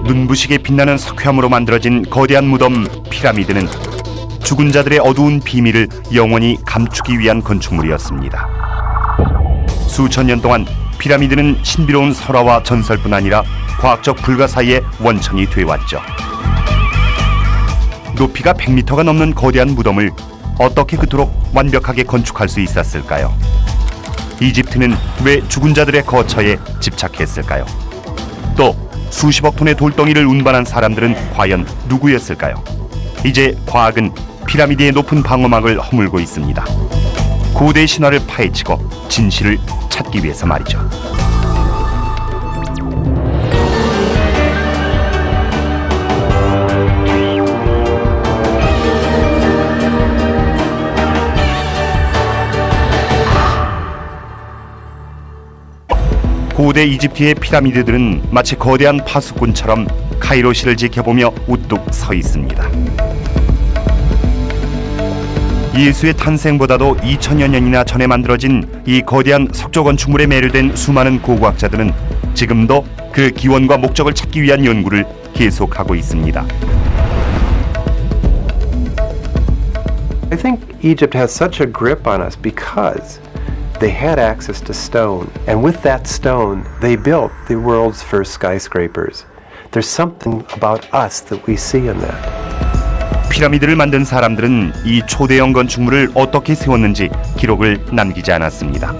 눈부시게 빛나는 석회암으로 만들어진 거대한 무덤 피라미드는 죽은 자들의 어두운 비밀을 영원히 감추기 위한 건축물이었습니다. 수천 년 동안 피라미드는 신비로운 설화와 전설뿐 아니라 과학적 불가사의의 원천이 되어왔죠. 높이가 100m가 넘는 거대한 무덤을 어떻게 그토록 완벽하게 건축할 수 있었을까요? 이집트는 왜 죽은 자들의 거처에 집착했을까요? 또 수십억 톤의 돌덩이를 운반한 사람들은 과연 누구였을까요? 이제 과학은 피라미드의 높은 방어막을 허물고 있습니다. 고대 신화를 파헤치고 진실을 찾기 위해서 말이죠. 고대 이집트의 피라미드들은 마치 거대한 파수꾼처럼 카이로시를 지켜보며 우뚝 서 있습니다. 예수의 탄생보다도 2000여 년이나 전에 만들어진 이 거대한 석조 건축물에 매료된 수많은 고고학자들은 지금도 그 기원과 목적을 찾기 위한 연구를 계속하고 있습니다. I think Egypt has such a grip on us because they had access to stone, and with that stone, they built the world's first skyscrapers. There's something about us that we see in that. 피라미드를 만든 사람들은 이 초대형 건축물을 어떻게 세웠는지 기록을 남기지 않았습니다.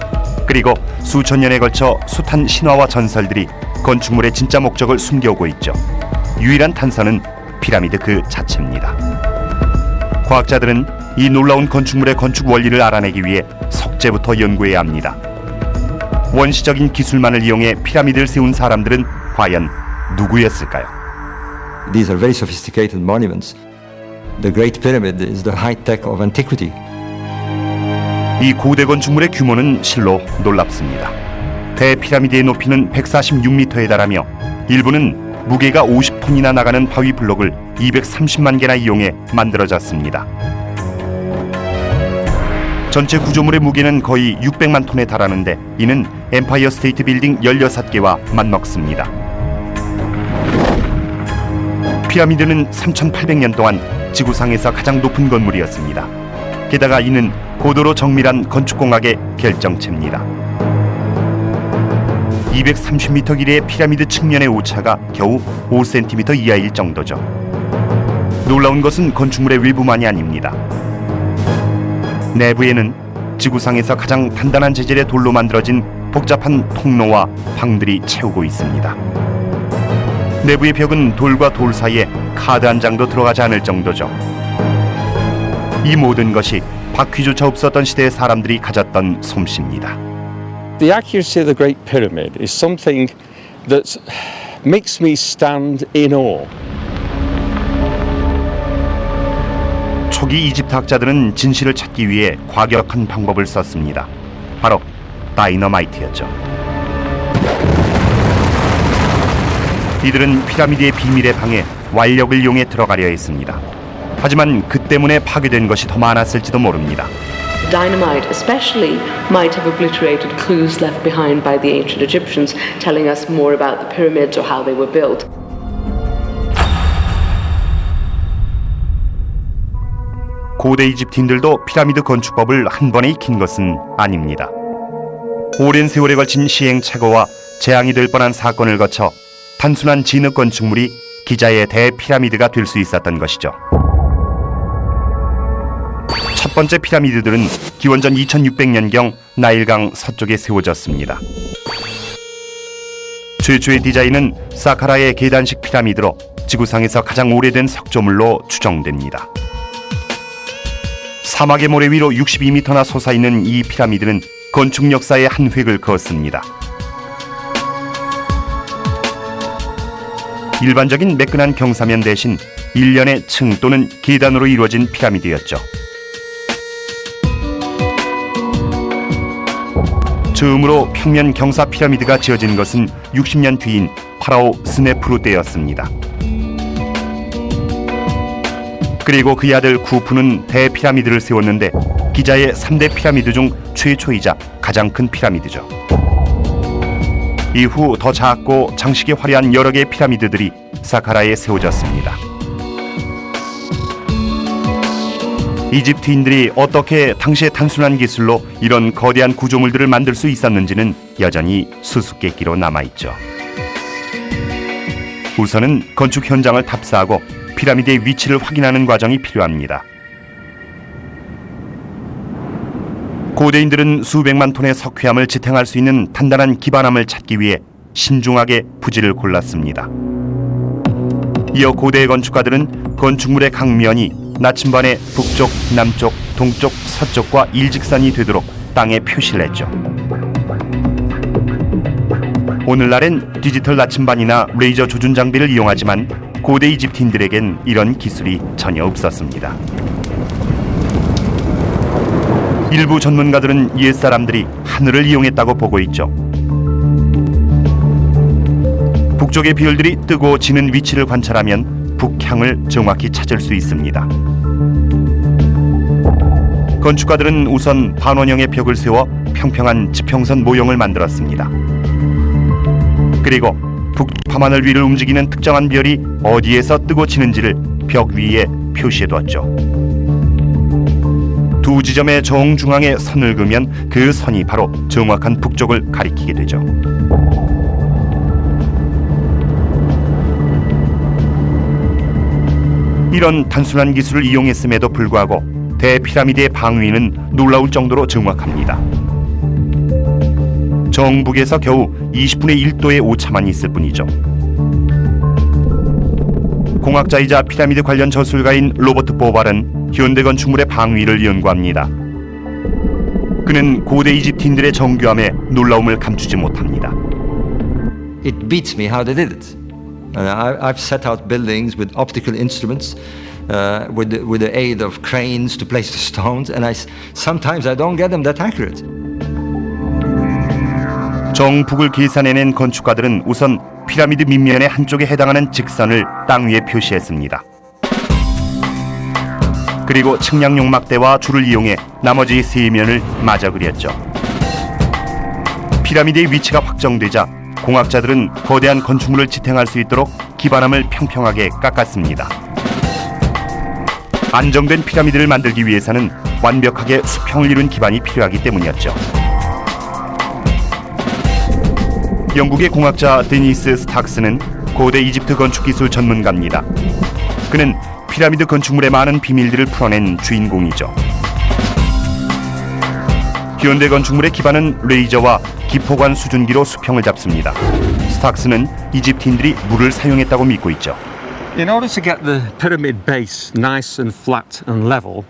그리고 수천 년에 걸쳐 숱한 신화와 전설들이 건축물의 진짜 목적을 숨겨오고 있죠. 유일한 탄서는 피라미드 그 자체입니다. 과학자들은 이 놀라운 건축물의 건축 원리를 알아내기 위해 석재부터 연구해야 합니다. 원시적인 기술만을 이용해 피라미드를 세운 사람들은 과연 누구였을까요? These are very sophisticated monuments. The Great Pyramid is the high-tech of antiquity. 이 고대 건축물의 규모는 실로 놀랍습니다. 대피라미드의 높이는 146m에 달하며 일부는 무게가 50톤이나 나가는 바위 블록을 230만 개나 이용해 만들어졌습니다. 전체 구조물의 무게는 거의 600만 톤에 달하는데 이는 엠파이어 스테이트 빌딩 16개와 맞먹습니다. 피라미드는 3,800년 동안 지구상에서 가장 높은 건물이었습니다. 게다가 이는 고도로 정밀한 건축공학의 결정체입니다. 230m 길이의 피라미드 측면의 오차가 겨우 5cm 이하일 정도죠. 놀라운 것은 건축물의 외부만이 아닙니다. 내부에는 지구상에서 가장 단단한 재질의 돌로 만들어진 복잡한 통로와 방들이 채우고 있습니다. 내부의 벽은 돌과 돌 사이에 카드 한 장도 들어가지 않을 정도죠. 이 모든 것이 바퀴조차 없었던 시대의 사람들이 가졌던 솜씨입니다. The accuracy of the Great Pyramid is something that makes me stand in awe. 초기 이집트 학자들은 진실을 찾기 위해 과격한 방법을 썼습니다. 바로 다이너마이트였죠. 이들은 피라미드의 비밀의 방에 완력을 이용해 들어가려 했습니다. 하지만 그 때문에 파괴된 것이 더 많았을지도 모릅니다. Dynamite especially might have obliterated clues left behind by the ancient Egyptians, telling us more about the pyramids or how they were built. 고대 이집트인들도 피라미드 건축법을 한 번에 익힌 것은 아닙니다. 오랜 세월에 걸친 시행착오와 재앙이 될 뻔한 사건을 거쳐 단순한 진흙 건축물이 기자의 대피라미드가 될 수 있었던 것이죠. 첫 번째 피라미드들은 기원전 2600년경 나일강 서쪽에 세워졌습니다. 최초의 디자인은 사카라의 계단식 피라미드로 지구상에서 가장 오래된 석조물로 추정됩니다. 사막의 모래 위로 62m나 솟아있는 이 피라미드는 건축 역사의 한 획을 그었습니다. 일반적인 매끈한 경사면 대신 일련의 층 또는 계단으로 이루어진 피라미드였죠. 처음으로 평면 경사 피라미드가 지어진 것은 60년 뒤인 파라오 스네프루 때였습니다. 그리고 그의 아들 쿠푸는 대피라미드를 세웠는데 기자의 3대 피라미드 중 최초이자 가장 큰 피라미드죠. 이후 더 작고 장식이 화려한 여러 개의 피라미드들이 사카라에 세워졌습니다. 이집트인들이 어떻게 당시의 단순한 기술로 이런 거대한 구조물들을 만들 수 있었는지는 여전히 수수께끼로 남아있죠. 우선은 건축 현장을 탑사하고 피라미드의 위치를 확인하는 과정이 필요합니다. 고대인들은 수백만 톤의 석회암을 지탱할 수 있는 단단한 기반함을 찾기 위해 신중하게 부지를 골랐습니다. 이어 고대 건축가들은 건축물의 각면이 나침반의 북쪽, 남쪽, 동쪽, 서쪽과 일직선이 되도록 땅에 표시를 했죠. 오늘날엔 디지털 나침반이나 레이저 조준 장비를 이용하지만 고대 이집트인들에겐 이런 기술이 전혀 없었습니다. 일부 전문가들은 옛사람들이 하늘을 이용했다고 보고 있죠. 북쪽의 비율들이 뜨고 지는 위치를 관찰하면 북향을 정확히 찾을 수 있습니다. 건축가들은 우선 반원형의 벽을 세워 평평한 지평선 모형을 만들었습니다. 그리고 북밤하늘 위를 움직이는 특정한 별이 어디에서 뜨고 지는지를 벽 위에 표시해두었죠. 두 지점의 정중앙에 선을 그으면 그 선이 바로 정확한 북쪽을 가리키게 되죠. 이런 단순한 기술을 이용했음에도 불구하고 대피라미드의 방위는 놀라울 정도로 정확합니다. 정북에서 겨우 20분의 1도의 오차만 있을 뿐이죠. 공학자이자 피라미드 관련 저술가인 로버트 보발은 현대 건축물의 방위를 연구합니다. 그는 고대 이집트인들의 정교함에 놀라움을 감추지 못합니다. It beats me how they did it. I've set out buildings with optical instruments, with the aid of cranes to place the stones, and sometimes I don't get them that accurate. 정북을 계산해낸 건축가들은 우선 피라미드 밑면의 한쪽에 해당하는 직선을 땅 위에 표시했습니다. 그리고 측량용 막대와 줄을 이용해 나머지 세 면을 맞아 그렸죠. 피라미드의 위치가 확정되자 공학자들은 거대한 건축물을 지탱할 수 있도록 기반함을 평평하게 깎았습니다. 안정된 피라미드를 만들기 위해서는 완벽하게 수평을 이룬 기반이 필요하기 때문이었죠. 영국의 공학자 데니스 스탁스는 고대 이집트 건축기술 전문가입니다. 그는 피라미드 건축물의 많은 비밀들을 풀어낸 주인공이죠. 현대 건축물의 기반은 레이저와 기포관 수준기로 수평을 잡습니다. 스탁스는 이집트인들이 물을 사용했다고 믿고 있죠. In order to get the pyramid base nice and flat and level,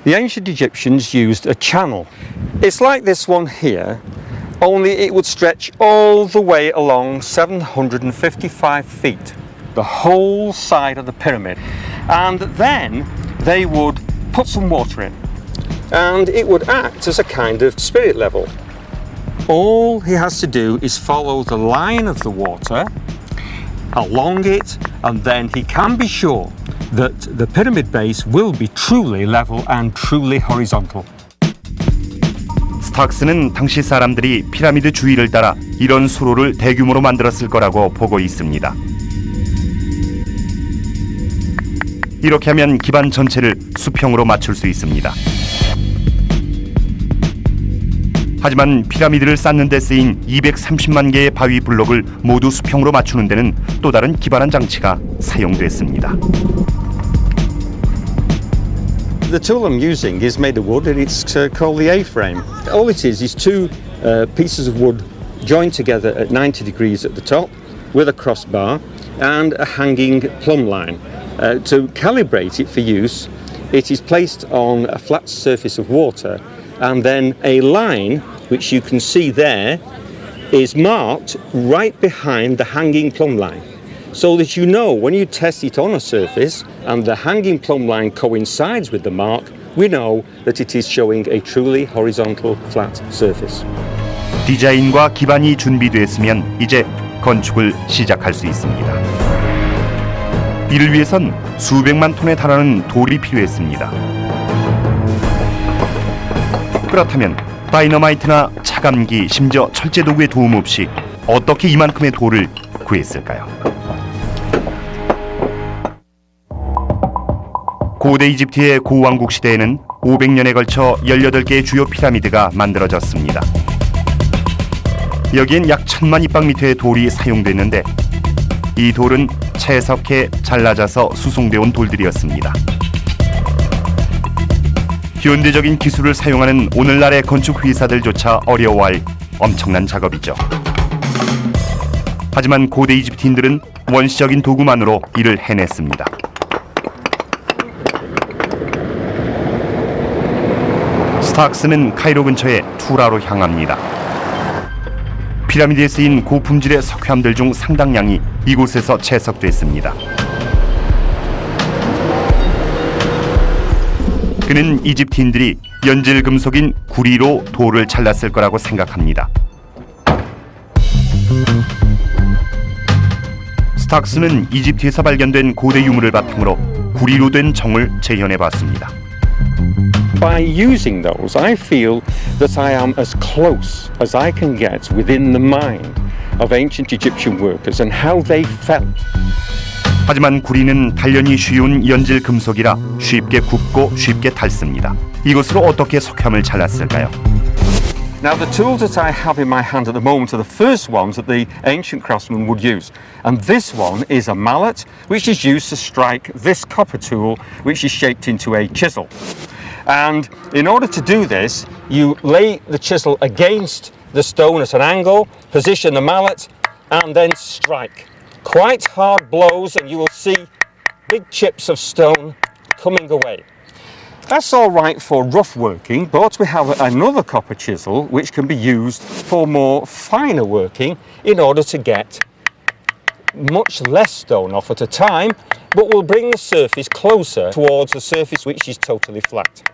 the ancient Egyptians used a channel. It's like this one here, only it would stretch all the way along 755 feet, the whole side of the pyramid. And then they would put some water in, and it would act as a kind of spirit level. All he has to do is follow the line of the water along it, and then he can be sure that the pyramid base will be truly level and truly horizontal. 스탁스는 당시 사람들이 피라미드 주위를 따라 이런 수로를 대규모로 만들었을 거라고 보고 있습니다. 이렇게 하면 기반 전체를 수평으로 맞출 수 있습니다. 하지만 피라미드를 쌓는 데 쓰인 230만 개의 바위 블록을 모두 수평으로 맞추는 데는 또 다른 기반한 장치가 사용됐습니다. The tool I'm using is made of wood, and it's called the A-frame. All it is two pieces of wood joined together at 90 degrees at the top with a crossbar and a hanging plumb line. To calibrate it for use, it is placed on a flat surface of water, and then a line, which you can see there, is marked right behind the hanging plumb line, so that you know when you test it on a surface and the hanging plumb line coincides with the mark, we know that it is showing a truly horizontal flat surface. 디자인과 기반이 준비됐으면 이제 건축을 시작할 수 있습니다. 이를 위해선 수백만 톤에 달하는 돌이 필요했습니다. 그렇다면 다이너마이트나 차감기, 심지어 철제 도구의 도움 없이 어떻게 이만큼의 돌을 구했을까요? 고대 이집트의 고왕국 시대에는 500년에 걸쳐 18개의 주요 피라미드가 만들어졌습니다. 여기엔 약 1000만 입방미터의 돌이 사용됐는데 이 돌은 채석해 잘라져서 수송되어 온 돌들이었습니다. 현대적인 기술을 사용하는 오늘날의 건축 회사들조차 어려워할 엄청난 작업이죠. 하지만 고대 이집트인들은 원시적인 도구만으로 이를 해냈습니다. 스탁스는 카이로 근처의 투라로 향합니다. 피라미드에 쓰인 고품질의 석회암들 중 상당량이 이곳에서 채석됐습니다. 그는 이집트인들이 연질 금속인 구리로 돌을 잘랐을 거라고 생각합니다. 스탁스는 이집트에서 발견된 고대 유물을 바탕으로 구리로 된 정을 재현해 봤습니다. By using those, I feel that I am as close as I can get within the mind of ancient Egyptian workers and how they felt. 하지만 구리는 단련이 쉬운 연질 금속이라 쉽게 굽고 쉽게 닳습니다. 이것으로 어떻게 석회암을 잘랐을까요? Now the tools that I have in my hand at the moment are the first ones that the ancient craftsmen would use. And this one is a mallet which is used to strike this copper tool which is shaped into a chisel. And in order to do this, you lay the chisel against the stone at an angle, position the mallet, and then strike. Quite hard blows, and you will see big chips of stone coming away. That's all right for rough working, but we have another copper chisel which can be used for more finer working in order to get much less stone off at a time, but will bring the surface closer towards the surface which is totally flat.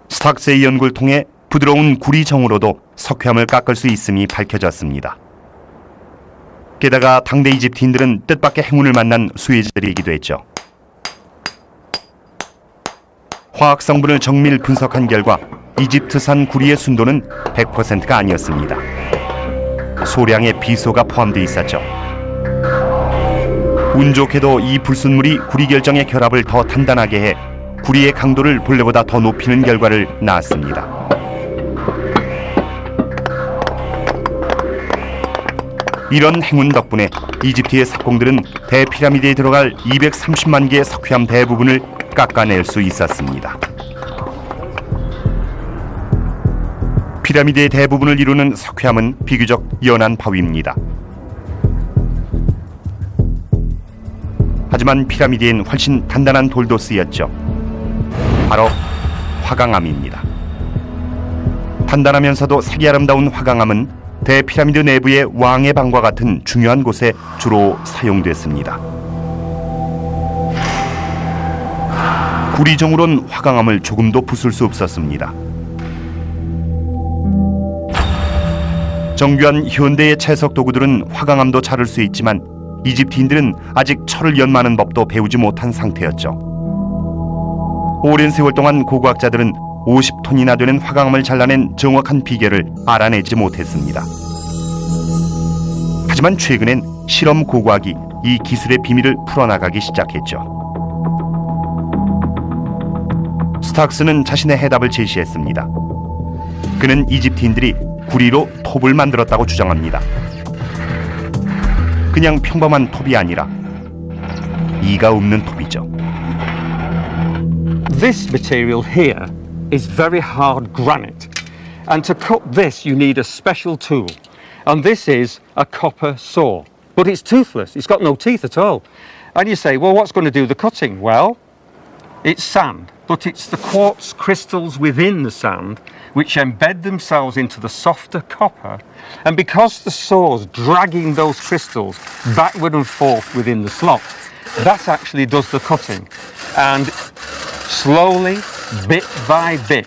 스탁스의 연구를 통해 부드러운 구리정으로도 석회암을 깎을 수 있음이 밝혀졌습니다. 게다가 당대 이집트인들은 뜻밖의 행운을 만난 수혜자들이기도 했죠. 화학 성분을 정밀 분석한 결과 이집트산 구리의 순도는 100%가 아니었습니다. 소량의 비소가 포함되어 있었죠. 운 좋게도 이 불순물이 구리 결정의 결합을 더 단단하게 해 구리의 강도를 본래보다 더 높이는 결과를 낳았습니다. 이런 행운 덕분에 이집트의 석공들은 대피라미드에 들어갈 230만 개의 석회암 대부분을 깎아낼 수 있었습니다. 피라미드의 대부분을 이루는 석회암은 비교적 연한 바위입니다. 하지만 피라미드엔 훨씬 단단한 돌도 쓰였죠. 바로 화강암입니다. 단단하면서도 색이 아름다운 화강암은 대피라미드 내부의 왕의 방과 같은 중요한 곳에 주로 사용됐습니다. 구리정으론 화강암을 조금도 부술 수 없었습니다. 정교한 현대의 채석 도구들은 화강암도 자를 수 있지만 이집트인들은 아직 철을 연마하는 법도 배우지 못한 상태였죠. 오랜 세월 동안 고고학자들은 50톤이나 되는 화강암을 잘라낸 정확한 비결을 알아내지 못했습니다. 하지만 최근엔 실험 고고학이 이 기술의 비밀을 풀어나가기 시작했죠. 스탁스는 자신의 해답을 제시했습니다. 그는 이집트인들이 구리로 톱을 만들었다고 주장합니다. 그냥 평범한 톱이 아니라 이가 없는 톱이죠. This material here is very hard granite, and to cut this you need a special tool, and this is a copper saw, but it's toothless, it's got no teeth at all. And you say, well, what's going to do the cutting? Well, it's sand, but it's the quartz crystals within the sand which embed themselves into the softer copper, and because the saw's dragging those crystals backward and forth within the slot, that actually does the cutting. And slowly, bit by bit,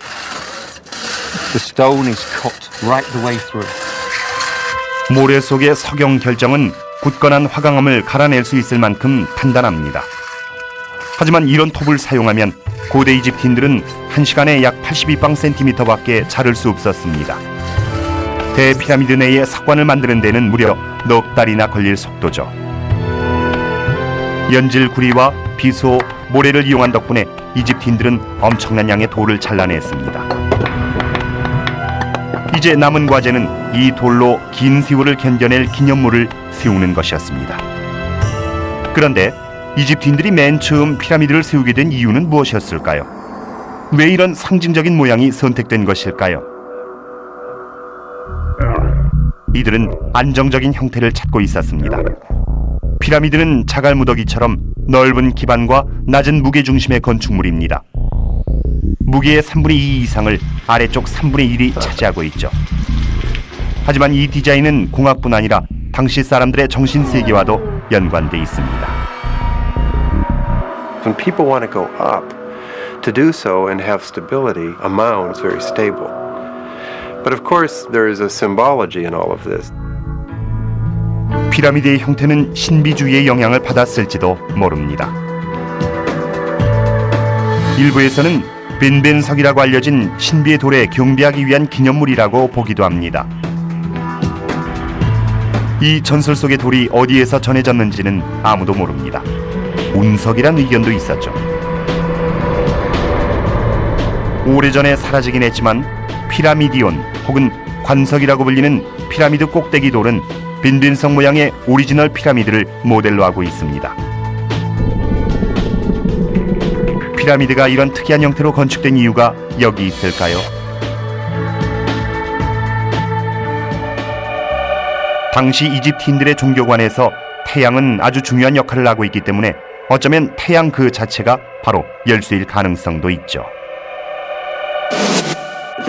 the stone is cut right the way through. 모래 속의 석영 결정은 굳건한 화강암을 갈아낼 수 있을 만큼 단단합니다. 하지만 이런 톱을 사용하면 고대 이집트인들은 1시간에 약 82빵 cm밖에 자를 수 없었습니다. 대피라미드 내에 석관을 만드는 데는 무려 넉 달이나 걸릴 속도죠. 연질 구리와 비소, 모래를 이용한 덕분에 이집트인들은 엄청난 양의 돌을 잘라냈습니다. 이제 남은 과제는 이 돌로 긴 세월을 견뎌낼 기념물을 세우는 것이었습니다. 그런데 이집트인들이 맨 처음 피라미드를 세우게 된 이유는 무엇이었을까요? 왜 이런 상징적인 모양이 선택된 것일까요? 이들은 안정적인 형태를 찾고 있었습니다. 피라미드는 자갈무더기처럼 넓은 기반과 낮은 무게중심의 건축물입니다. 무게의 3분의 2 이상을 아래쪽 3분의 1이 차지하고 있죠. 하지만 이 디자인은 공학뿐 아니라 당시 사람들의 정신세계와도 연관돼 있습니다. When people want to go up, to do so and have stability, a mound is very stable. But of course, there is a symbology in all of this. 피라미드의 형태는 신비주의의 영향을 받았을지도 모릅니다. 일부에서는 벤벤석이라고 알려진 신비의 돌에 경배하기 위한 기념물이라고 보기도 합니다. 이 전설 속의 돌이 어디에서 전해졌는지는 아무도 모릅니다. 운석이란 의견도 있었죠. 오래전에 사라지긴 했지만 피라미디온 혹은 관석이라고 불리는 피라미드 꼭대기 돌은 빈빈석 모양의 오리지널 피라미드를 모델로 하고 있습니다. 피라미드가 이런 특이한 형태로 건축된 이유가 여기 있을까요? 당시 이집트인들의 종교관에서 태양은 아주 중요한 역할을 하고 있기 때문에 어쩌면 태양 그 자체가 바로 열쇠일 가능성도 있죠.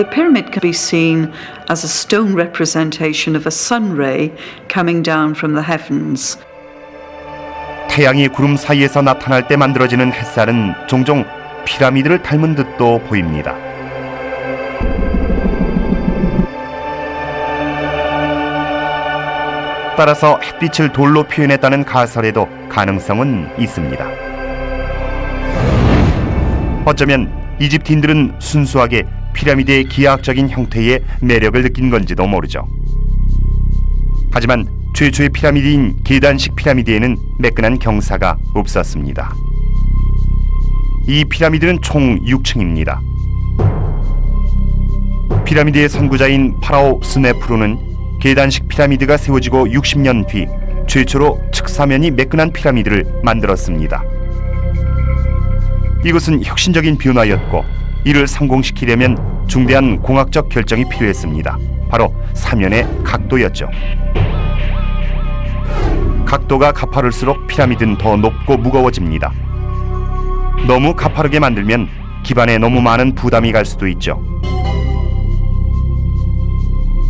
The pyramid can be seen as a stone representation of a sun ray coming down from the heavens. 태양이 구름 사이에서 나타날 때 만들어지는 햇살은 종종 피라미드를 닮은 듯도 보입니다. 따라서 햇빛을 돌로 표현했다는 가설에도 가능성은 있습니다. 어쩌면 이집트인들은 순수하게 피라미드의 기하학적인 형태에 매력을 느낀 건지도 모르죠. 하지만 최초의 피라미드인 계단식 피라미드에는 매끈한 경사가 없었습니다. 이 피라미드는 총 6층입니다. 피라미드의 선구자인 파라오 스네프루는 계단식 피라미드가 세워지고 60년 뒤 최초로 측사면이 매끈한 피라미드를 만들었습니다. 이것은 혁신적인 변화였고 이를 성공시키려면 중대한 공학적 결정이 필요했습니다. 바로 사면의 각도였죠. 각도가 가파를수록 피라미드는 더 높고 무거워집니다. 너무 가파르게 만들면 기반에 너무 많은 부담이 갈 수도 있죠.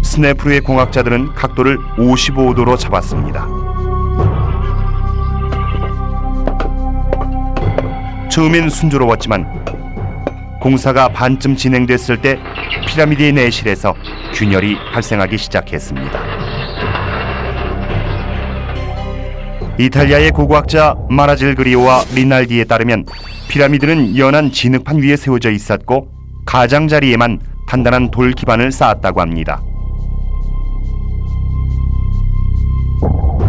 스네프루의 공학자들은 각도를 55도로 잡았습니다. 처음엔 순조로웠지만 공사가 반쯤 진행됐을 때 피라미드의 내실에서 균열이 발생하기 시작했습니다. 이탈리아의 고고학자 마라질 그리오와 리날디에 따르면 피라미드는 연한 진흙판 위에 세워져 있었고 가장자리에만 단단한 돌 기반을 쌓았다고 합니다.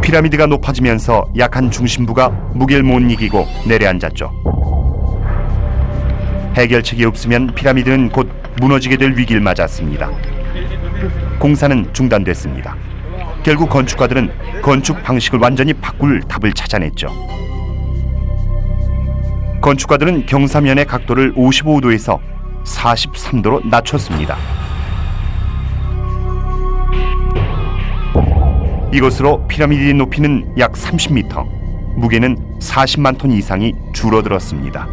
피라미드가 높아지면서 약한 중심부가 무게를 못 이기고 내려앉았죠. 해결책이 없으면 피라미드는 곧 무너지게 될 위기를 맞았습니다. 공사는 중단됐습니다. 결국 건축가들은 건축 방식을 완전히 바꿀 답을 찾아냈죠. 건축가들은 경사면의 각도를 55도에서 43도로 낮췄습니다. 이것으로 피라미드의 높이는 약 30m, 무게는 40만 톤 이상이 줄어들었습니다.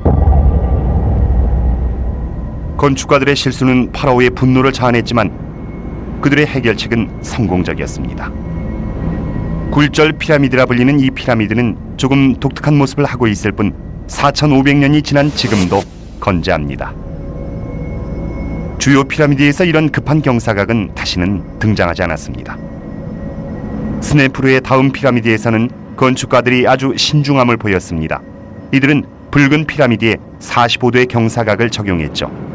건축가들의 실수는 파라오의 분노를 자아냈지만 그들의 해결책은 성공적이었습니다. 굴절 피라미드라 불리는 이 피라미드는 조금 독특한 모습을 하고 있을 뿐 4,500년이 지난 지금도 건재합니다. 주요 피라미드에서 이런 급한 경사각은 다시는 등장하지 않았습니다. 스네프루의 다음 피라미드에서는 건축가들이 아주 신중함을 보였습니다. 이들은 붉은 피라미드에 45도의 경사각을 적용했죠.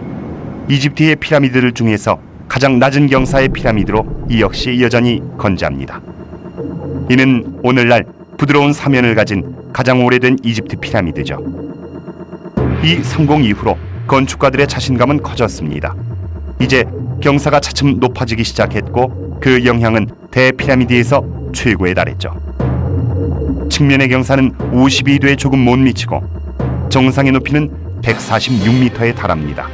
이집트의 피라미드들 중에서 가장 낮은 경사의 피라미드로 이 역시 여전히 건재합니다. 이는 오늘날 부드러운 사면을 가진 가장 오래된 이집트 피라미드죠. 이 성공 이후로 건축가들의 자신감은 커졌습니다. 이제 경사가 차츰 높아지기 시작했고 그 영향은 대피라미드에서 최고에 달했죠. 측면의 경사는 52도에 조금 못 미치고 정상의 높이는 146m에 달합니다.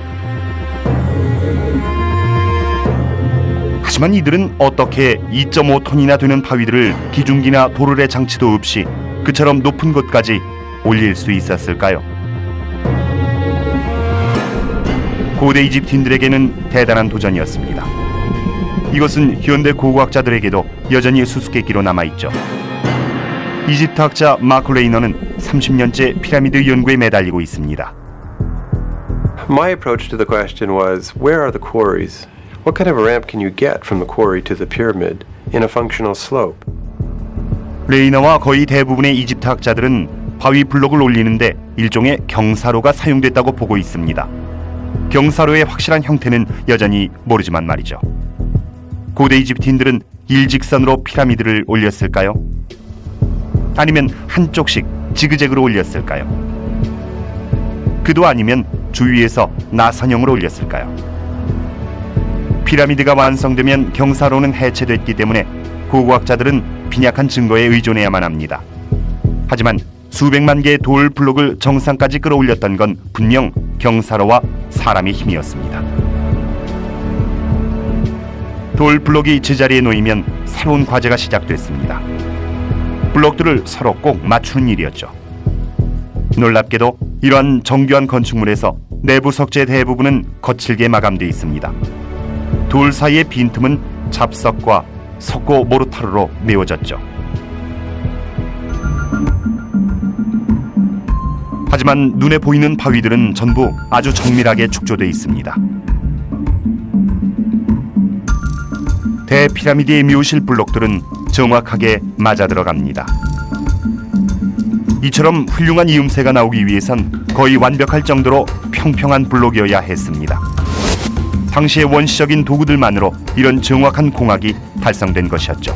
하지만 이들은 어떻게 2.5톤이나 되는 바위들을 기중기나 도르래 장치도 없이 그처럼 높은 곳까지 올릴 수 있었을까요? 고대 이집트인들에게는 대단한 도전이었습니다. 이것은 현대 고고학자들에게도 여전히 수수께끼로 남아있죠. 이집트 학자 마크 레이너는 30년째 피라미드 연구에 매달리고 있습니다. My approach to the question was, where are the quarries? What kind of a ramp can you get from the quarry to the pyramid in a functional slope? 레이너와 거의 대부분의 이집트 학자들은 바위 블록을 올리는데 일종의 경사로가 사용됐다고 보고 있습니다. 경사로의 확실한 형태는 여전히 모르지만 말이죠. 고대 이집트인들은 일직선으로 피라미드를 올렸을까요? 아니면 한쪽씩 지그재그로 올렸을까요? 그도 아니면 주위에서 나선형으로 올렸을까요? 피라미드가 완성되면 경사로는 해체됐기 때문에 고고학자들은 빈약한 증거에 의존해야만 합니다. 하지만 수백만 개의 돌 블록을 정상까지 끌어올렸던 건 분명 경사로와 사람의 힘이었습니다. 돌 블록이 제자리에 놓이면 새로운 과제가 시작됐습니다. 블록들을 서로 꼭 맞추는 일이었죠. 놀랍게도 이러한 정교한 건축물에서 내부 석재 대부분은 거칠게 마감되어 있습니다. 돌 사이의 빈틈은 잡석과 석고 모르타르로 메워졌죠. 하지만 눈에 보이는 바위들은 전부 아주 정밀하게 축조되어 있습니다. 대피라미드의 묘실 블록들은 정확하게 맞아들어갑니다. 이처럼 훌륭한 이음새가 나오기 위해선 거의 완벽할 정도로 평평한 블록이어야 했습니다. 당시의 원시적인 도구들만으로 이런 정확한 공학이 달성된 것이었죠.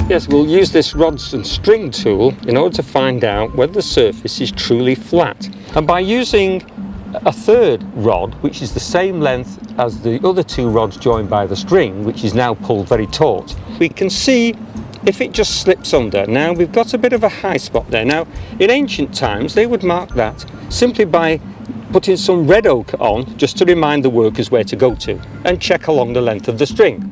Yes, we'll use this rods and string tool in order to find out whether the surface is truly flat. And by using a third rod, which is the same length as the other two rods joined by the string, which is now pulled very taut, we can see if it just slips under. Now we've got a bit of a high spot there. Now in ancient times they would mark that simply by putting some red ochre on just to remind the workers where to go to and check along the length of the string.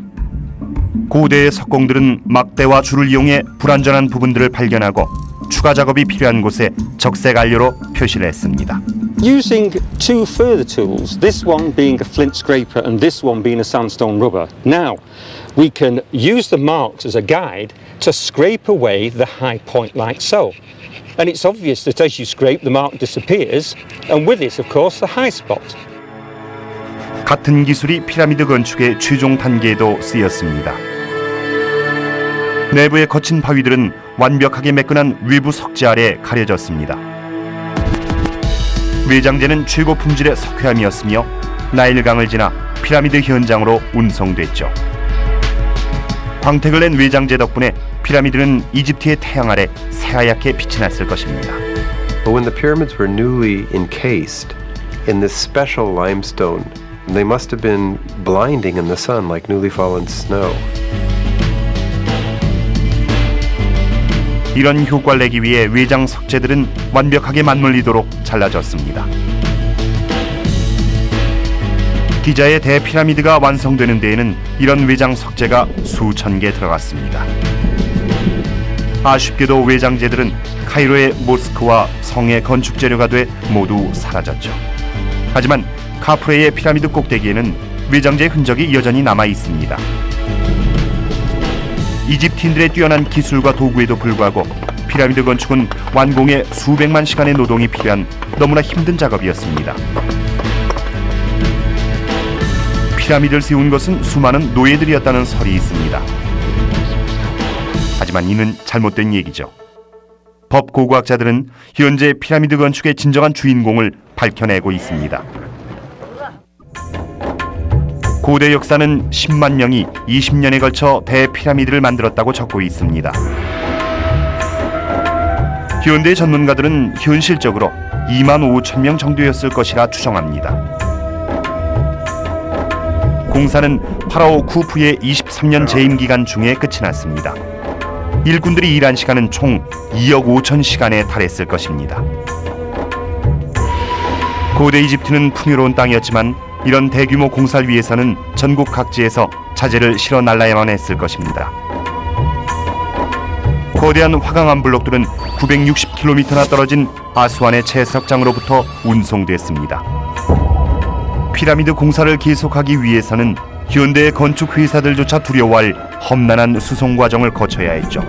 고대의 석공들은 막대와 줄을 이용해 불완전한 부분들을 발견하고 추가 작업이 필요한 곳에 적색 안료로 표시를 했습니다. Using two further tools, this one being a flint scraper and this one being a sandstone rubber. Now, we can use the marks as a guide to scrape away the high point like so. And it's obvious that as you scrape, the mark disappears, and with it, of course, the high spot. 같은 기술이 피라미드 건축의 최종 단계에도 쓰였습니다. 내부의 거친 바위들은 완벽하게 매끈한 외부 석재 아래 가려졌습니다. 외장재는 최고 품질의 석회암이었으며 나일강을 지나 피라미드 현장으로 운송됐죠. 광택을 낸 외장재 덕분에 피라미드는 이집트의 태양 아래 새하얗게 빛이 났을 것입니다. But when the pyramids were newly encased in this special limestone, they must have been blinding in the sun like newly fallen snow. 이런 효과를 내기 위해 외장 석재들은 완벽하게 맞물리도록 잘라졌습니다. 기자의 대피라미드가 완성되는 데에는 이런 외장 석재가 수천 개 들어갔습니다. 아쉽게도 외장재들은 카이로의 모스크와 성의 건축 재료가 돼 모두 사라졌죠. 하지만 카프레의 피라미드 꼭대기에는 외장재의 흔적이 여전히 남아 있습니다. 이집트인들의 뛰어난 기술과 도구에도 불구하고 피라미드 건축은 완공에 수백만 시간의 노동이 필요한 너무나 힘든 작업이었습니다. 피라미드를 세운 것은 수많은 노예들이었다는 설이 있습니다. 하지만 이는 잘못된 얘기죠. 법고고학자들은 현재 피라미드 건축의 진정한 주인공을 밝혀내고 있습니다. 고대 역사는 10만 명이 20년에 걸쳐 대피라미드를 만들었다고 적고 있습니다. 현대 전문가들은 현실적으로 2만 5천 명 정도였을 것이라 추정합니다. 공사는 파라오 쿠푸의 23년 재임 기간 중에 끝이 났습니다. 일꾼들이 일한 시간은 총 2억 5천 시간에 달했을 것입니다. 고대 이집트는 풍요로운 땅이었지만 이런 대규모 공사를 위해서는 전국 각지에서 자재를 실어 날라야만 했을 것입니다. 거대한 화강암 블록들은 960km나 떨어진 아수안의 채석장으로부터 운송됐습니다. 피라미드 공사를 계속하기 위해서는 현대의 건축 회사들조차 두려워할 험난한 수송 과정을 거쳐야 했죠.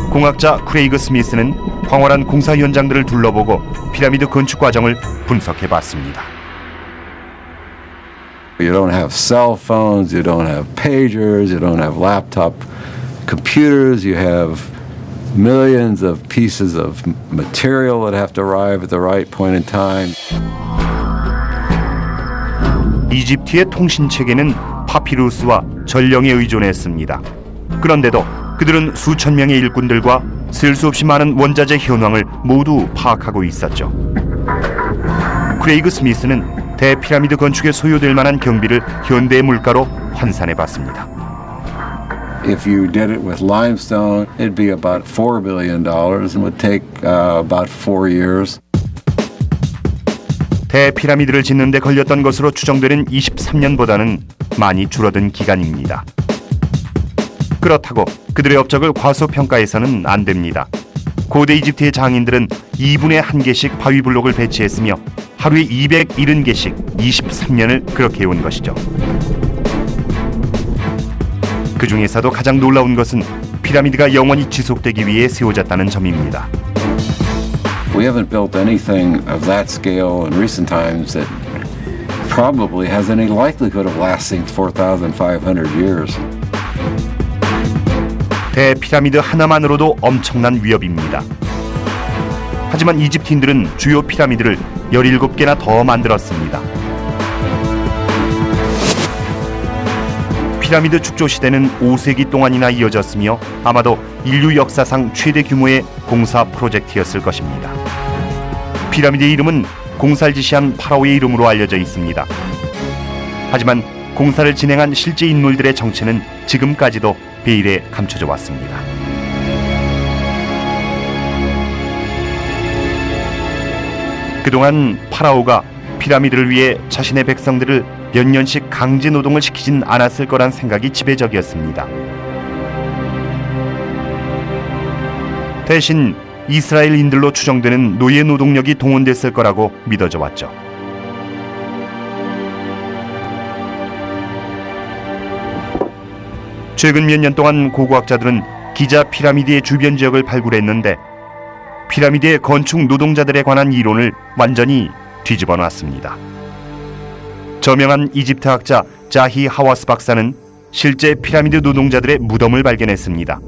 공학자 크레이그 스미스는 황홀한 공사 현장들을 둘러보고 피라미드 건축 과정을 분석해 봤습니다. You don't have cell phones, you don't have pagers, you don't have laptop computers, you have millions of pieces of material that have to arrive at the right point in time. 이집트의 통신 체계는 파피루스와 전령에 의존했습니다. 그런데도 그들은 수천 명의 일꾼들과 셀 수 없이 많은 원자재 현황을 모두 파악하고 있었죠. 크레이그 스미스는 대피라미드 건축에 소요될 만한 경비를 현대의 물가로 환산해 봤습니다. If you did it with limestone, it'd be about $4 billion and would take about 4 years. 대피라미드를 짓는 데 걸렸던 것으로 추정되는 23년보다는 많이 줄어든 기간입니다. 그렇다고 그들의 업적을 과소평가해서는 안 됩니다. 고대 이집트의 장인들은 2분에 1개씩 바위 블록을 배치했으며 하루에 270개씩 23년을 그렇게 해온 것이죠. 그 중에서도 가장 놀라운 것은 피라미드가 영원히 지속되기 위해 세워졌다는 점입니다. We haven't built anything of that scale in recent times that probably has any likelihood of lasting 4,500 years. 대피라미드 하나만으로도 엄청난 위협입니다. 하지만 이집트인들은 주요 피라미드를 17개나 더 만들었습니다. 피라미드 축조 시대는 5세기 동안이나 이어졌으며 아마도 인류 역사상 최대 규모의 공사 프로젝트였을 것입니다. 피라미드의 이름은 공사를 지시한 파라오의 이름으로 알려져 있습니다. 하지만 공사를 진행한 실제 인물들의 정체는 지금까지도 베일에 감춰져 왔습니다. 그동안 파라오가 피라미드를 위해 자신의 백성들을 몇 년씩 강제 노동을 시키진 않았을 거란 생각이 지배적이었습니다. 대신 이스라엘인들로 추정되는 노예 노동력이 동원됐을 거라고 믿어져 왔죠. 최근 몇 년 동안 고고학자들은 기자 피라미드의 주변 지역을 발굴했는데 피라미드의 건축 노동자들에 관한 이론을 완전히 뒤집어 놨습니다. 저명한 이집트 학자 자히 하와스 박사는 실제 피라미드 노동자들의 무덤을 발견했습니다.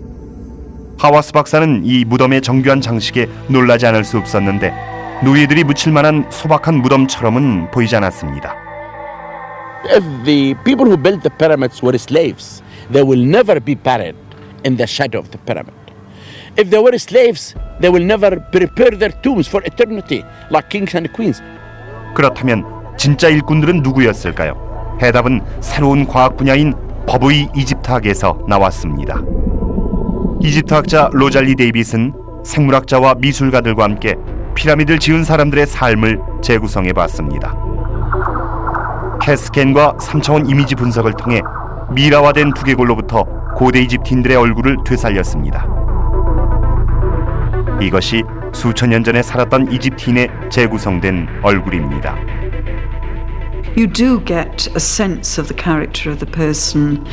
하와스 박사는 이 무덤의 정교한 장식에 놀라지 않을 수 없었는데 노예들이 묻힐 만한 소박한 무덤처럼은 보이지 않았습니다. If the people who built the pyramids were slaves, they will never be buried in the shadow of the pyramid. If they were slaves, they will never prepare their tombs for eternity like kings and queens. 그렇다면 진짜 일꾼들은 누구였을까요? 해답은 새로운 과학 분야인 법의 이집트학에서 나왔습니다. 이집트학자 로잘리 데이빗은 생물학자와 미술가들과 함께 피라미드를 지은 사람들의 삶을 재구성해 봤습니다. 캐스캔과 3차원 이미지 분석을 통해 미라화된 두개골로부터 고대 이집트인들의 얼굴을 되살렸습니다. 이것이 수천 년 전에 살았던 이집트인의 재구성된 얼굴입니다. You do get a sense of the character of the person.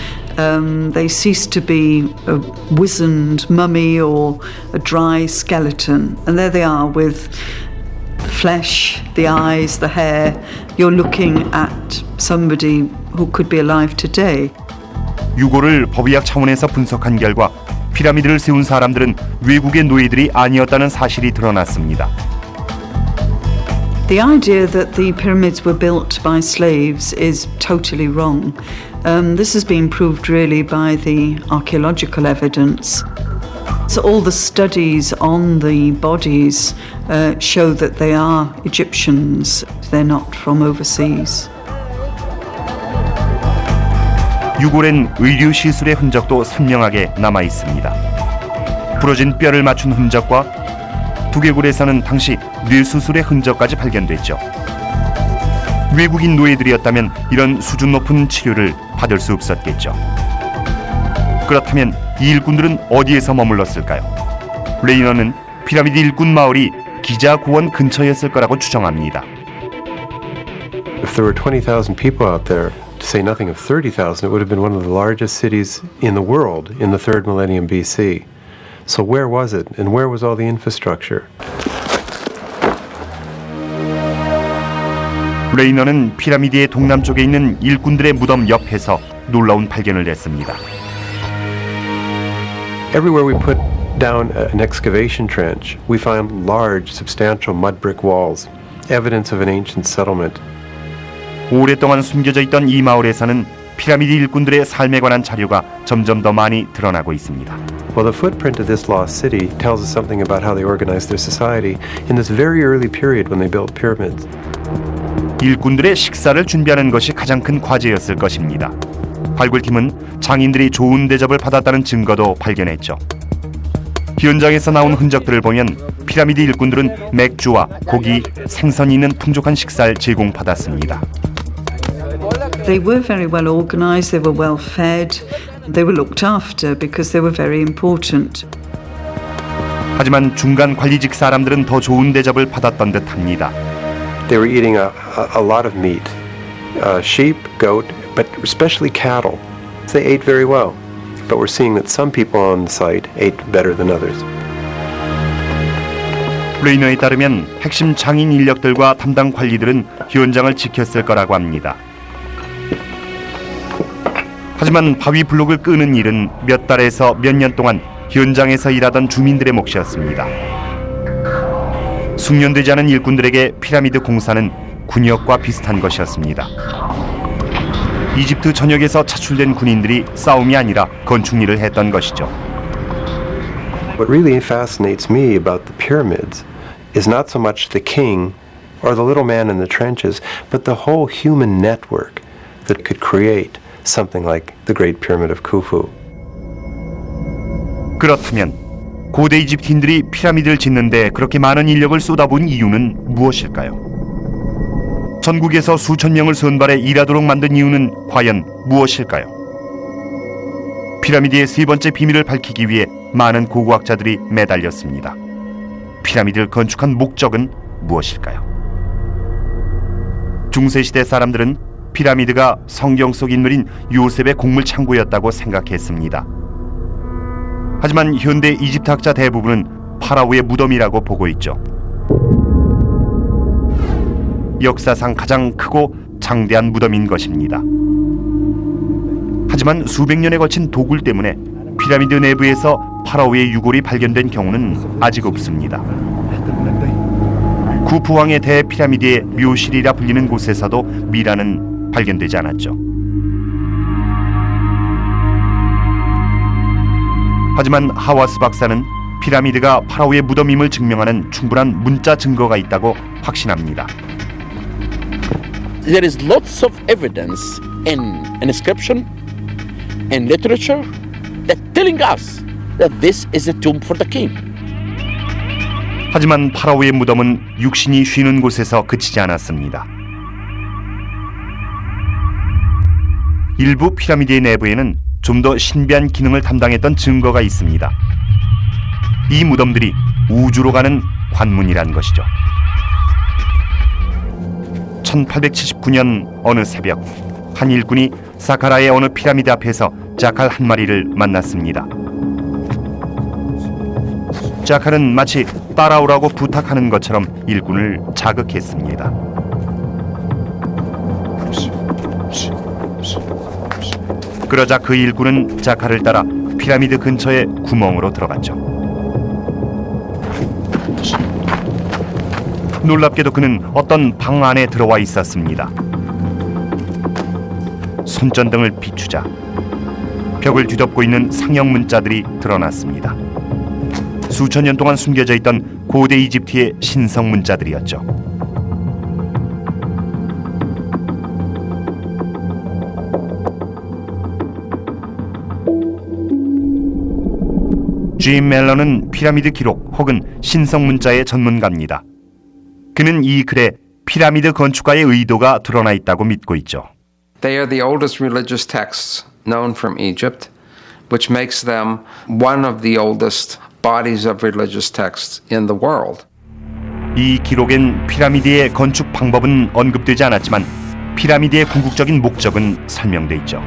They cease to be a wizened mummy or a dry skeleton. And there they are with the flesh, the eyes, the hair. You're looking at somebody who could be alive today. 유골을 법의학 차원에서 분석한 결과 피라미드를 세운 사람들은 외국의 노예들이 아니었다는 사실이 드러났습니다. The idea that the pyramids were built by slaves is totally wrong. This has been proved really by the archaeological evidence. So all the studies on the bodies show that they are Egyptians. They're not from overseas. 유골엔 의류 시술의 흔적도 선명하게 남아 있습니다. 부러진 뼈를 맞춘 흔적과 두개골에서는 당시 뇌 수술의 흔적까지 발견됐죠. 외국인 노예들이었다면 이런 수준 높은 치료를 받을 수 없었겠죠. 그렇다면 이 일꾼들은 어디에서 머물렀을까요? 레이너는 피라미드 일꾼 마을이 기자 고원 근처였을 거라고 추정합니다. If there were 20,000 people out there, to say nothing of 30,000, it would have been one of the largest cities in the world in the 3rd millennium BC. So where was it, and where was all the infrastructure? 레이너는 피라미드의 동남쪽에 있는 일꾼들의 무덤 옆에서 놀라운 발견을 했습니다. Everywhere we put down an excavation trench, we found large, substantial mud brick walls, evidence of an ancient settlement. 오랫동안 숨겨져 있던 이 마을에서는 피라미드 일꾼들의 삶에 관한 자료가 점점 더 많이 드러나고 있습니다. Well, the footprint of this lost city tells us something about how they organized their society in this very early period when they built pyramids. 일꾼들의 식사를 준비하는 것이 가장 큰 과제였을 것입니다. 발굴팀은 장인들이 좋은 대접을 받았다는 증거도 발견했죠. 현장에서 나온 흔적들을 보면 피라미드 일꾼들은 맥주와 고기, 생선이 있는 풍족한 식사를 제공받았습니다. They were very well organized, they were well fed, they were looked after because they were very important. 하지만 중간 관리직 사람들은 더 좋은 대접을 받았던 듯합니다. They were eating a lot of meat, sheep, goat, but especially cattle. They ate very well, but we're seeing that some people on the site ate better than others. 레이너에 따르면 핵심 장인 인력들과 담당 관리들은 현장을 지켰을 거라고 합니다. 하지만 바위 블록을 끄는 일은 몇 달에서 몇 년 동안 현장에서 일하던 주민들의 몫이었습니다. 숙련되지 않은 일꾼들에게 피라미드 공사는 군역과 비슷한 것이었습니다. 이집트 전역에서 차출된 군인들이 싸움이 아니라 건축 일을 했던 것이죠. What really fascinates me about the pyramids is not so much the king or the little man in the trenches, but the whole human network that could create something like the Great Pyramid of Khufu. 그렇다면 고대 이집트인들이 피라미드를 짓는데 그렇게 많은 인력을 쏟아부은 이유는 무엇일까요? 전국에서 수천 명을 선발해 일하도록 만든 이유는 과연 무엇일까요? 피라미드의 세 번째 비밀을 밝히기 위해 많은 고고학자들이 매달렸습니다. 피라미드를 건축한 목적은 무엇일까요? 중세시대 사람들은 피라미드가 성경 속 인물인 요셉의 곡물 창고였다고 생각했습니다. 하지만 현대 이집트 학자 대부분은 파라오의 무덤이라고 보고 있죠. 역사상 가장 크고 장대한 무덤인 것입니다. 하지만 수백 년에 걸친 도굴 때문에 피라미드 내부에서 파라오의 유골이 발견된 경우는 아직 없습니다. 구프왕의 대피라미드의 묘실이라 불리는 곳에서도 미라는 발견되지 않았죠. 하지만 하와스 박사는 피라미드가 파라오의 무덤임을 증명하는 충분한 문자 증거가 있다고 확신합니다. There is lots of evidence in inscription, in literature, that telling us that this is a tomb for the king. 하지만 파라오의 무덤은 육신이 쉬는 곳에서 그치지 않았습니다. 일부 피라미드의 내부에는 좀 더 신비한 기능을 담당했던 증거가 있습니다. 이 무덤들이 우주로 가는 관문이란 것이죠. 1879년 어느 새벽 한 일꾼이 사카라의 어느 피라미드 앞에서 자칼 한 마리를 만났습니다. 자칼은 마치 따라오라고 부탁하는 것처럼 일꾼을 자극했습니다. 그러자 그 일꾼은 자칼을 따라 피라미드 근처의 구멍으로 들어갔죠. 놀랍게도 그는 어떤 방 안에 들어와 있었습니다. 손전등을 비추자 벽을 뒤덮고 있는 상형 문자들이 드러났습니다. 수천 년 동안 숨겨져 있던 고대 이집트의 신성 문자들이었죠. 짐 멜런은 피라미드 기록 혹은 신성 문자의 전문가입니다. 그는 이 글에 피라미드 건축가의 의도가 드러나 있다고 믿고 있죠. They are the oldest religious texts known from Egypt, which makes them one of the oldest bodies of religious texts in the world. 이 기록엔 피라미드의 건축 방법은 언급되지 않았지만 피라미드의 궁극적인 목적은 설명돼 있죠.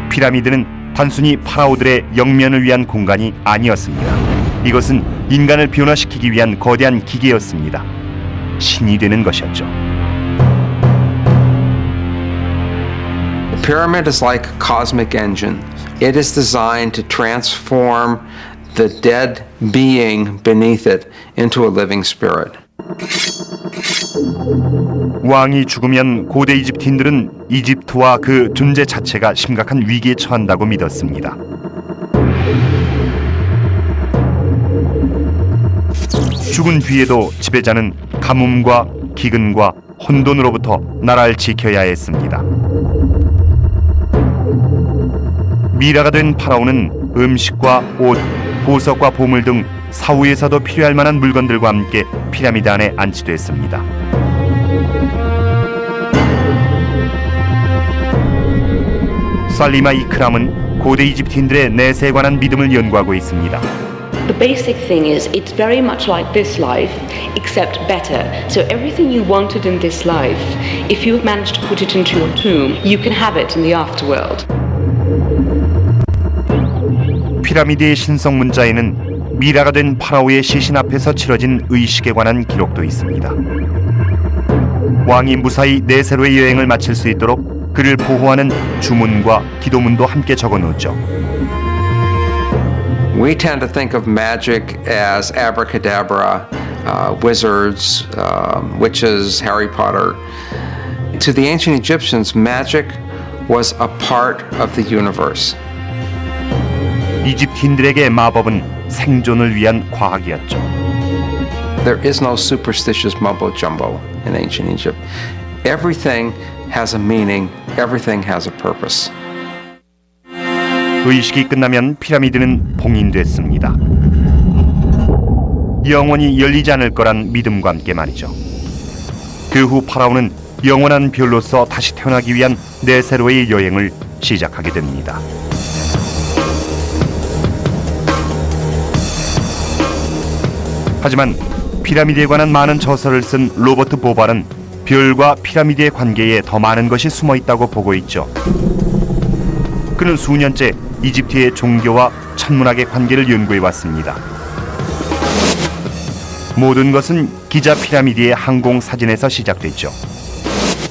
피라미드는 단순히 파라오들의 영면을 위한 공간이 아니었습니다. 이것은 인간을 변화시키기 위한 거대한 기계였습니다. 신이 되는 것이었죠. The pyramid is like a cosmic engine. It is designed to transform the dead being beneath it into a living spirit. 왕이 죽으면 고대 이집트인들은 이집트와 그 존재 자체가 심각한 위기에 처한다고 믿었습니다. 죽은 뒤에도 지배자는 가뭄과 기근과 혼돈으로부터 나라를 지켜야 했습니다. 미라가 된 파라오는 음식과 옷, 보석과 보물 등 사후에서도 필요할 만한 물건들과 함께 피라미드 안에 안치됐습니다. 살리마 이크람은 고대 이집트인들의 내세에 관한 믿음을 연구하고 있습니다. The basic thing is it's very much like this life, except better. So everything you wanted in this life, if you have managed to put it into your tomb, you can have it in the afterworld. 피라미드의 신성 문자에는 미라가 된 파라오의 시신 앞에서 치러진 의식에 관한 기록도 있습니다. 왕이 무사히 내세로의 여행을 마칠 수 있도록 그를 보호하는 주문과 기도문도 함께 적어놓죠. We tend to think of magic as abracadabra, wizards, witches, Harry Potter. To the ancient Egyptians, magic was a part of the universe. 이집트인들에게 마법은 생존을 위한 과학이었죠. There is no superstitious mumbo jumbo in ancient Egypt. Everything has a meaning, everything has a purpose. 의식이 끝나면 피라미드는 봉인됐습니다. 영원히 열리지 않을 거란 믿음과 함께 말이죠. 그 후 파라오는 영원한 별로서 다시 태어나기 위한 내세로의 여행을 시작하게 됩니다. 하지만 피라미드에 관한 많은 저서를 쓴 로버트 보발은 별과 피라미드의 관계에 더 많은 것이 숨어 있다고 보고 있죠. 그는 수년째 이집트의 종교와 천문학의 관계를 연구해 왔습니다. 모든 것은 기자 피라미드의 항공 사진에서 시작됐죠.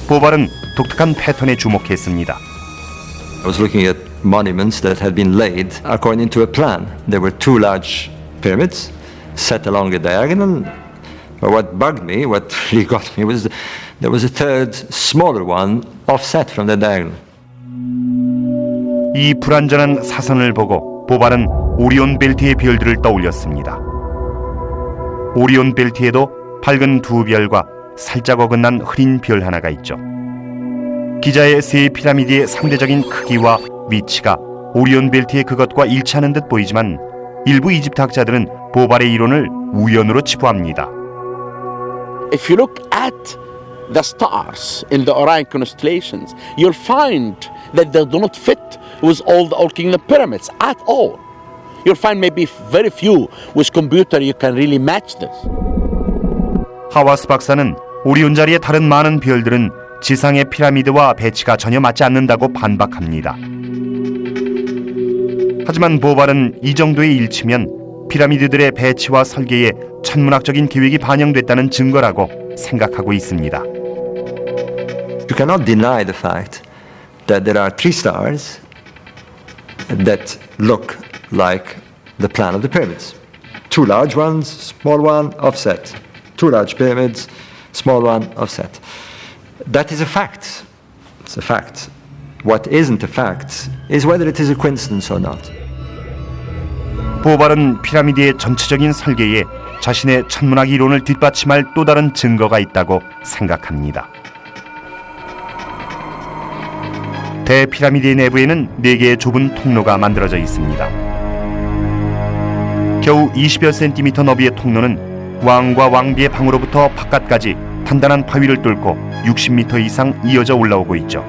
보발은 독특한 패턴에 주목했습니다. I was looking at monuments that had been laid according to a plan. There were two large pyramids set along a diagonal. But what bugged me, what really got me, was there was a third, smaller one offset from the diagonal. 이 불완전한 사선을 보고 보발은 오리온 벨트의 별들을 떠올렸습니다. 오리온 벨트에도 밝은 두 별과 살짝 어긋난 흐린 별 하나가 있죠. 기자의 세 피라미드의 상대적인 크기와 위치가 오리온 벨트의 그것과 일치하는 듯 보이지만 일부 이집트 학자들은 보발의 이론을 우연으로 치부합니다. If you look at the stars in the Orion constellations, you'll find that they do not fit with all the Old Kingdom pyramids at all. You'll find maybe very few with computer you can really match this. 하와스 박사는 오리온 자리의 다른 많은 별들은 지상의 피라미드와 배치가 전혀 맞지 않는다고 반박합니다. 하지만 보발은 이 정도의 일치면 피라미드들의 배치와 설계에 천문학적인 계획이 반영됐다는 증거라고 생각하고 있습니다. You cannot deny the fact that there are three stars that look like the plan of the pyramids. Two large ones, small one, offset. two large pyramids, small one offset. That is a fact. It's a fact. What isn't a fact is whether it is a coincidence or not. 보발은 피라미드의 전체적인 설계에 자신의 천문학 이론을 뒷받침할 또 다른 증거가 있다고 생각합니다. 대피라미드의 내부에는 4개의 좁은 통로가 만들어져 있습니다. 겨우 20여 센티미터 너비의 통로는 왕과 왕비의 방으로부터 바깥까지 단단한 바위를 뚫고 60m 이상 이어져 올라오고 있죠.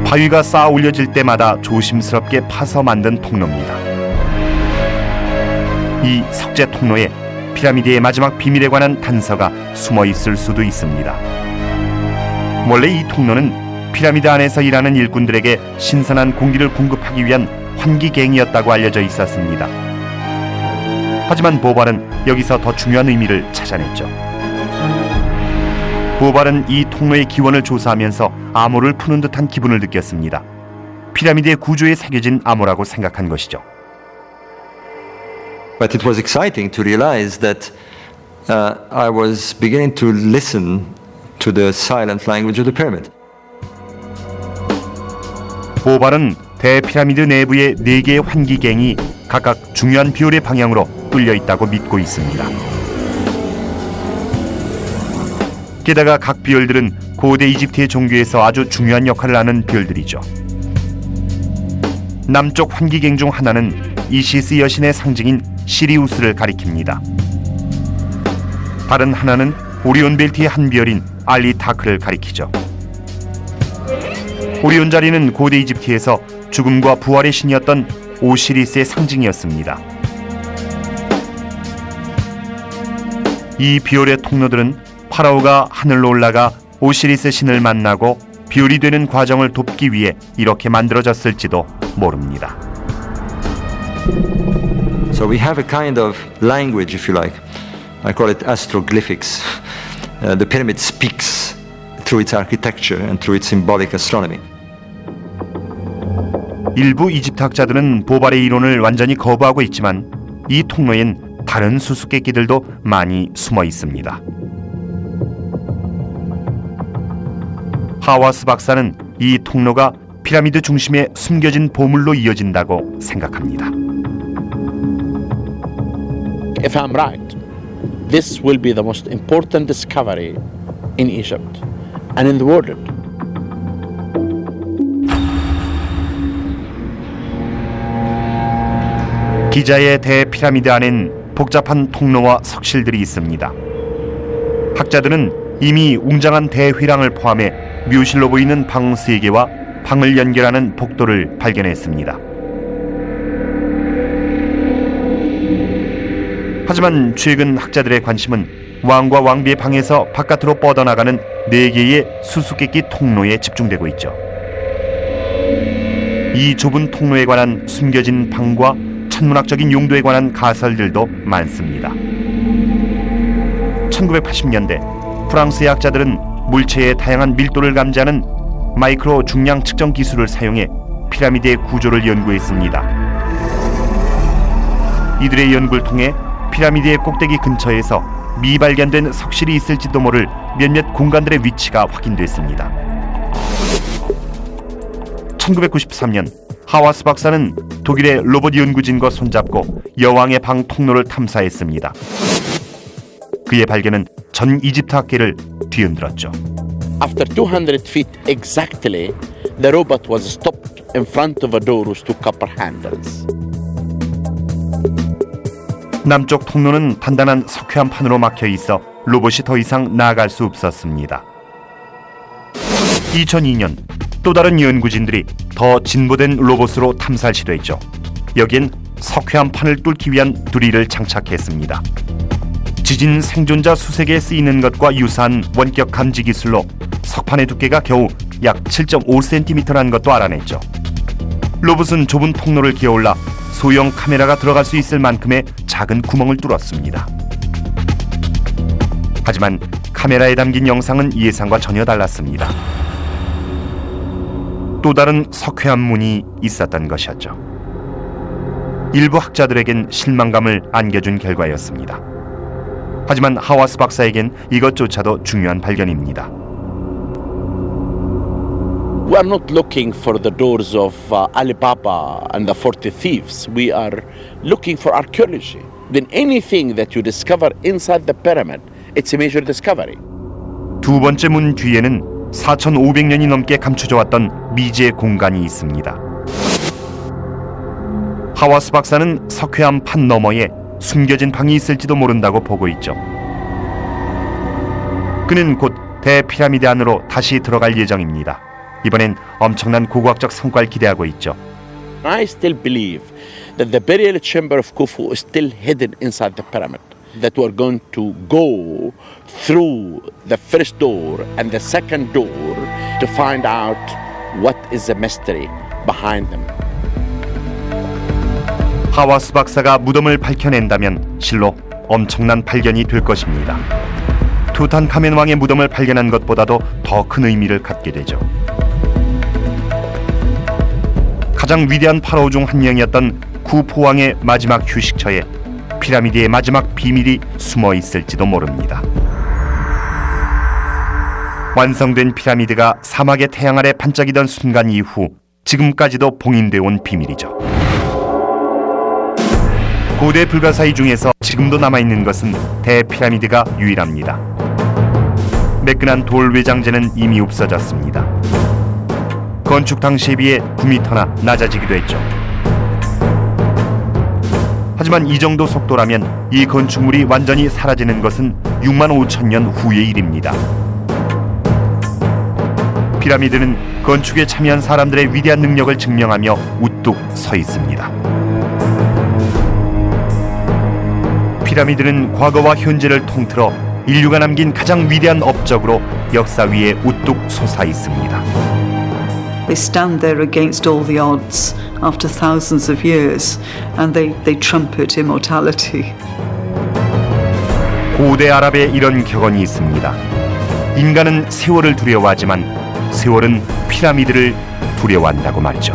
바위가 쌓아 올려질 때마다 조심스럽게 파서 만든 통로입니다. 이 석재 통로에 피라미드의 마지막 비밀에 관한 단서가 숨어 있을 수도 있습니다. 원래 이 통로는 피라미드 안에서 일하는 일꾼들에게 신선한 공기를 공급하기 위한 환기갱이었다고 알려져 있었습니다. 하지만 보발은 여기서 더 중요한 의미를 찾아냈죠. 보발은 이 통로의 기원을 조사하면서 암호를 푸는 듯한 기분을 느꼈습니다. 피라미드의 구조에 새겨진 암호라고 생각한 것이죠. But it was exciting to realize that I was beginning to listen to the silent language of the pyramid. 보발은 대피라미드 내부의 4개의 환기갱이 각각 중요한 비율의 방향으로 뚫려 있다고 믿고 있습니다. 게다가 각 비열들은 고대 이집트의 종교에서 아주 중요한 역할을 하는 비열들이죠. 남쪽 환기갱 중 하나는 이시스 여신의 상징인 시리우스를 가리킵니다. 다른 하나는 오리온 벨트의 한 비열인 알리타크를 가리키죠. 오리온 자리는 고대 이집트에서 죽음과 부활의 신이었던 오시리스의 상징이었습니다. 이 비열의 통로들은 파라오가 하늘로 올라가 오시리스 신을 만나고 비율이 되는 과정을 돕기 위해 이렇게 만들어졌을지도 모릅니다. So we have a kind of language, if you like. I call it astroglyphics. The pyramid speaks through its architecture and through its symbolic astronomy. 일부 이집트 학자들은 보발의 이론을 완전히 거부하고 있지만 이 통로엔 다른 수수께끼들도 많이 숨어 있습니다. 하와스 박사는 이 통로가 피라미드 중심에 숨겨진 보물로 이어진다고 생각합니다. If I'm right, this will be the most important discovery in Egypt and in the world. 기자의 대피라미드 안엔 복잡한 통로와 석실들이 있습니다. 학자들은 이미 웅장한 대휘랑을 포함해 묘실로 보이는 방 3개와 방을 연결하는 복도를 발견했습니다. 하지만 최근 학자들의 관심은 왕과 왕비의 방에서 바깥으로 뻗어나가는 4개의 수수께끼 통로에 집중되고 있죠. 이 좁은 통로에 관한 숨겨진 방과 천문학적인 용도에 관한 가설들도 많습니다. 1980년대 프랑스의 학자들은 물체의 다양한 밀도를 감지하는 마이크로 중량 측정 기술을 사용해 피라미드의 구조를 연구했습니다. 이들의 연구를 통해 피라미드의 꼭대기 근처에서 미발견된 석실이 있을지도 모를 몇몇 공간들의 위치가 확인됐습니다. 1993년 하와스 박사는 독일의 로봇 연구진과 손잡고 여왕의 방 통로를 탐사했습니다. 그의 발견은 전 이집트 학계를 뒤흔들었죠. After 200 feet exactly, the robot was stopped in front of a door with 2 copper handles. 남쪽 통로는 단단한 석회암 판으로 막혀 있어 로봇이 더 이상 나아갈 수 없었습니다. 2002년 또 다른 연구진들이 더 진보된 로봇으로 탐사를 시도했죠. 여긴 석회암 판을 뚫기 위한 두리를 장착했습니다. 지진 생존자 수색에 쓰이는 것과 유사한 원격 감지 기술로 석판의 두께가 겨우 약 7.5cm라는 것도 알아냈죠. 로봇은 좁은 통로를 기어올라 소형 카메라가 들어갈 수 있을 만큼의 작은 구멍을 뚫었습니다. 하지만 카메라에 담긴 영상은 예상과 전혀 달랐습니다. 또 다른 석회암 문이 있었던 것이었죠. 일부 학자들에겐 실망감을 안겨준 결과였습니다. 하지만 하와스 박사에겐 이것조차도 중요한 발견입니다. We are not looking for the doors of Alibaba and the 40 thieves. We are looking for archaeology. Then anything that you discover inside the pyramid, it's a major discovery. 두 번째 문 뒤에는 4,500년이 넘게 감춰져 왔던 미지의 공간이 있습니다. 하와스 박사는 석회암 판 너머에 숨겨진 방이 있을지도 모른다고 보고 있죠. 그는 곧 대피라미드 안으로 다시 들어갈 예정입니다. 이번엔 엄청난 고고학적 성과를 기대하고 있죠. I still believe that the burial chamber of Khufu is still hidden inside the pyramid. That we're going to go through the first door and the second door to find out what is the mystery behind them. 하와스 박사가 무덤을 밝혀낸다면 실로 엄청난 발견이 될 것입니다. 투탄카멘 왕의 무덤을 발견한 것보다도 더 큰 의미를 갖게 되죠. 가장 위대한 파라오 중 한 명이었던 쿠푸 왕의 마지막 휴식처에 피라미드의 마지막 비밀이 숨어 있을지도 모릅니다. 완성된 피라미드가 사막의 태양 아래 반짝이던 순간 이후 지금까지도 봉인되어 온 비밀이죠. 고대 불가사의 중에서 지금도 남아있는 것은 대피라미드가 유일합니다. 매끈한 돌 외장재는 이미 없어졌습니다. 건축 당시에 비해 9m나 낮아지기도 했죠. 하지만 이 정도 속도라면 이 건축물이 완전히 사라지는 것은 65,000년 후의 일입니다. 피라미드는 건축에 참여한 사람들의 위대한 능력을 증명하며 우뚝 서 있습니다. 피라미드는 과거와 현재를 통틀어 인류가 남긴 가장 위대한 업적으로 역사 위에 우뚝 솟아 있습니다. They stand there against all the odds after thousands of years, and they trumpet immortality. 고대 아랍에 이런 격언이 있습니다. 인간은 세월을 두려워하지만 세월은 피라미드를 두려워한다고 말이죠.